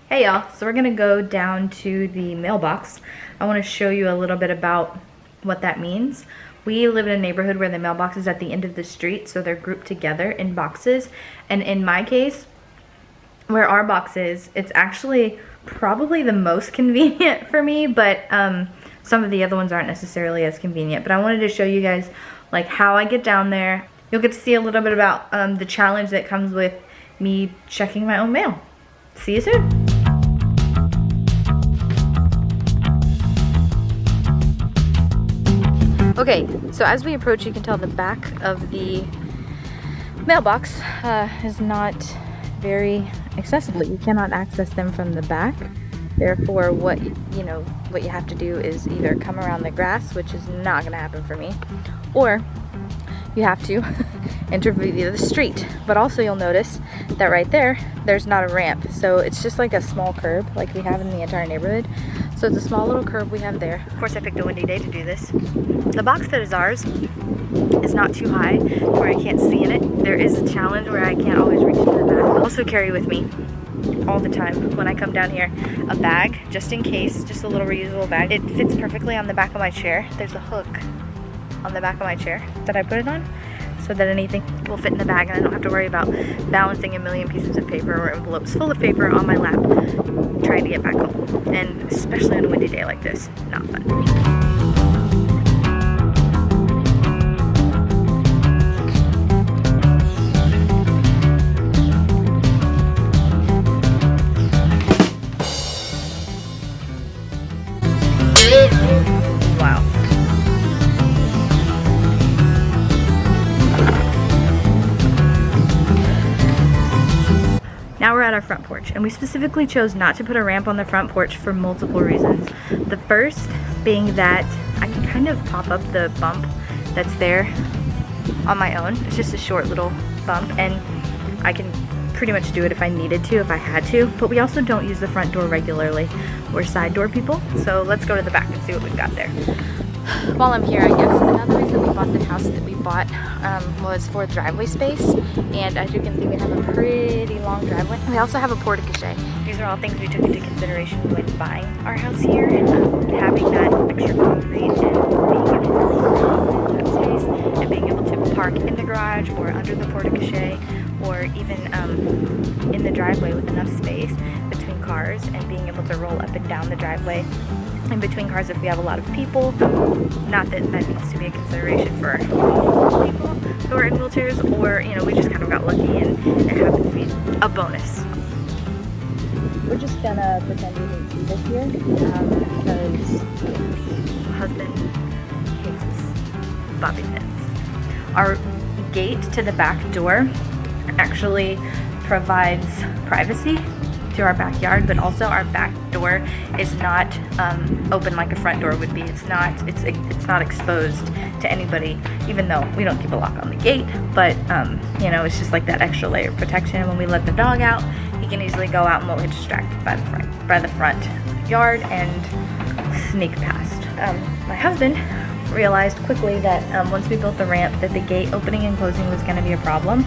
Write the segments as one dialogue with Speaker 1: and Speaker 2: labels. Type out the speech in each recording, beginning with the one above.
Speaker 1: Hey y'all, so we're gonna go down to the mailbox. I wanna show you a little bit about what that means. We live in a neighborhood where the mailbox is at the end of the street, so they're grouped together in boxes. And in my case, where our box is, it's actually probably the most convenient for me, but some of the other ones aren't necessarily as convenient. But I wanted to show you guys like how I get down there. You'll get to see a little bit about the challenge that comes with me checking my own mail. See you soon. Okay, so as we approach, you can tell the back of the mailbox is not very accessible. You cannot access them from the back. Therefore, what you have to do is either come around the grass, which is not going to happen for me, or you have to enter via the street. But also you'll notice that right there, there's not a ramp. So it's just like a small curb like we have in the entire neighborhood. So it's a small little curb we have there. Of course, I picked a windy day to do this. The box that is ours is not too high where I can't see in it. There is a challenge where I can't always reach to the back. I also carry with me all the time when I come down here a bag, just in case, just a little reusable bag. It fits perfectly on the back of my chair. There's a hook on the back of my chair that I put it on so that anything will fit in the bag and I don't have to worry about balancing a million pieces of paper or envelopes full of paper on my lap trying to get back home. And especially on a windy day like this, not fun. Wow. Now we're at our front porch, and we specifically chose not to put a ramp on the front porch for multiple reasons. The first being that I can kind of pop up the bump that's there on my own. It's just a short little bump, and I can pretty much do it if I needed to, if I had to. But we also don't use the front door regularly. We're side door people, so let's go to the back and see what we've got there. While I'm here, I guess another reason we bought the house that we bought was for driveway space, and as you can see, we have a pretty long driveway. We also have a porte-cochere. These are all things we took into consideration when buying our house here, having that extra concrete and being able to that space, and being able to park in the garage or under the porte-cochere, or even in the driveway with enough space between cars, and being able to roll up and down the driveway in between cars if we have a lot of people. Not that that needs to be a consideration for people who are in wheelchairs, or we just kind of got lucky and it happened to be a bonus. We're just gonna pretend we didn't see this here because my husband hates bobby pins. Our gate to the back door actually provides privacy to our backyard, but also our back door is not open like a front door would be. It's not exposed to anybody, even though we don't keep a lock on the gate, but it's just like that extra layer of protection. When we let the dog out, he can easily go out and won't get distracted by the front yard and sneak past. My husband realized quickly that once we built the ramp that the gate opening and closing was going to be a problem,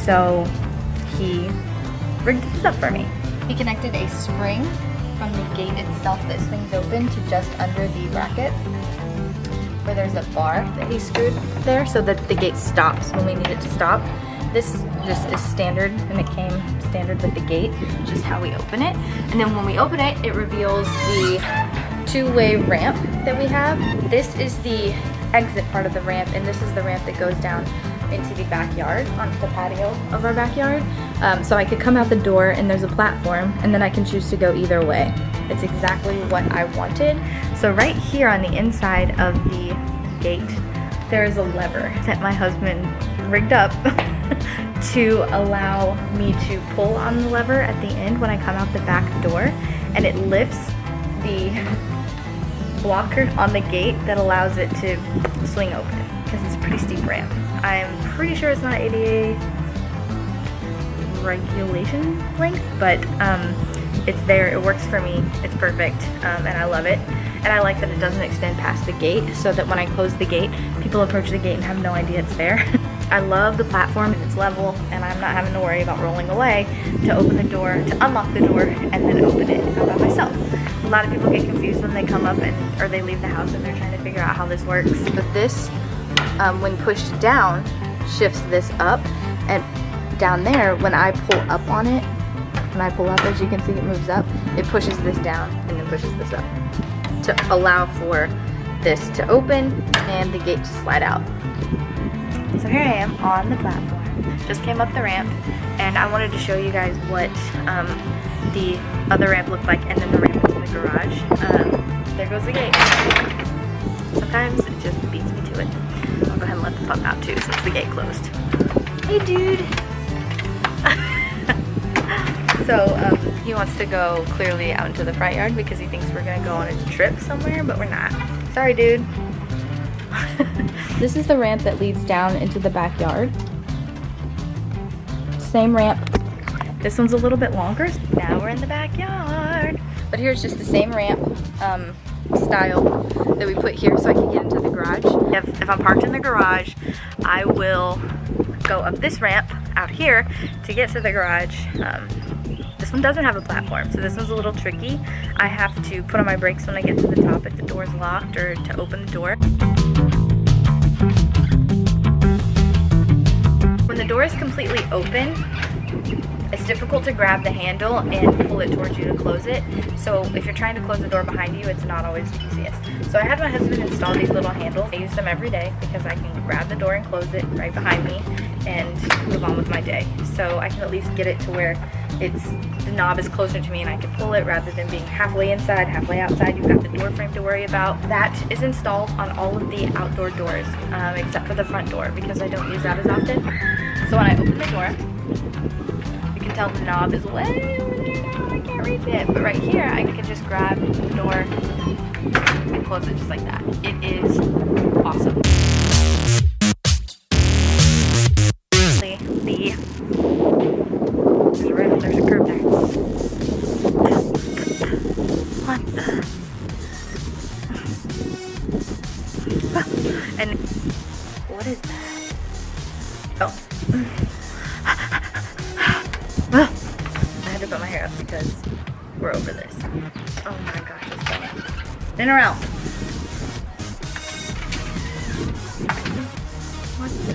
Speaker 1: so he rigged this up for me. He connected a spring from the gate itself that swings open to just under the bracket, where there's a bar that he screwed there so that the gate stops when we need it to stop. This just is standard, and it came standard with the gate, which is how we open it. And then when we open it, it reveals the two-way ramp that we have. This is the exit part of the ramp, and this is the ramp that goes down into the backyard, onto the patio of our backyard. So I could come out the door and there's a platform, and then I can choose to go either way. It's exactly what I wanted. So right here on the inside of the gate, there is a lever that my husband rigged up to allow me to pull on the lever at the end when I come out the back door, and it lifts the blocker on the gate that allows it to swing open, because it's a pretty steep ramp. I'm pretty sure it's not ADA regulation length, but it's there, it works for me, it's perfect, and I love it. And I like that it doesn't extend past the gate, so that when I close the gate, people approach the gate and have no idea it's there. I love the platform and it's level, and I'm not having to worry about rolling away to open the door, to unlock the door, and then open it by myself. A lot of people get confused when they come up or they leave the house and they're trying to figure out how this works. But this, when pushed down, shifts this up, and down there, when I pull up on it, when I pull up, as you can see, it moves up. It pushes this down and then pushes this up to allow for this to open and the gate to slide out. So here I am on the platform. Just came up the ramp, and I wanted to show you guys what the other ramp looked like, and then the ramp into the garage. There goes the gate. Sometimes it just beats me to it. I'll go ahead and let the pup out too, since the gate closed. Hey, dude. So he wants to go clearly out into the front yard because he thinks we're gonna go on a trip somewhere, but we're not. Sorry, dude. This is the ramp that leads down into the backyard. Same ramp. This one's a little bit longer. Now we're in the backyard. But here's just the same ramp style that we put here so I can get into the garage. If I'm parked in the garage, I will go up this ramp out here to get to the garage. This one doesn't have a platform, so this one's a little tricky. I have to put on my brakes when I get to the top if the door's locked or to open the door. When the door is completely open, it's difficult to grab the handle and pull it towards you to close it. So if you're trying to close the door behind you, it's not always the easiest. So I had my husband install these little handles. I use them every day because I can grab the door and close it right behind me and move on with my day. So I can at least get it to where the knob is closer to me and I can pull it rather than being halfway inside, halfway outside. You've got the door frame to worry about. That is installed on all of the outdoor doors, except for the front door because I don't use that as often. So when I open the door, you can tell the knob is way over there now. I can't reach it. But right here, I can just grab the door and close it just like that. It is awesome. There's a curb there. What the? And what is that? Oh. I had to put my hair up because we're over this. Oh my gosh, it's going. In or out? What the?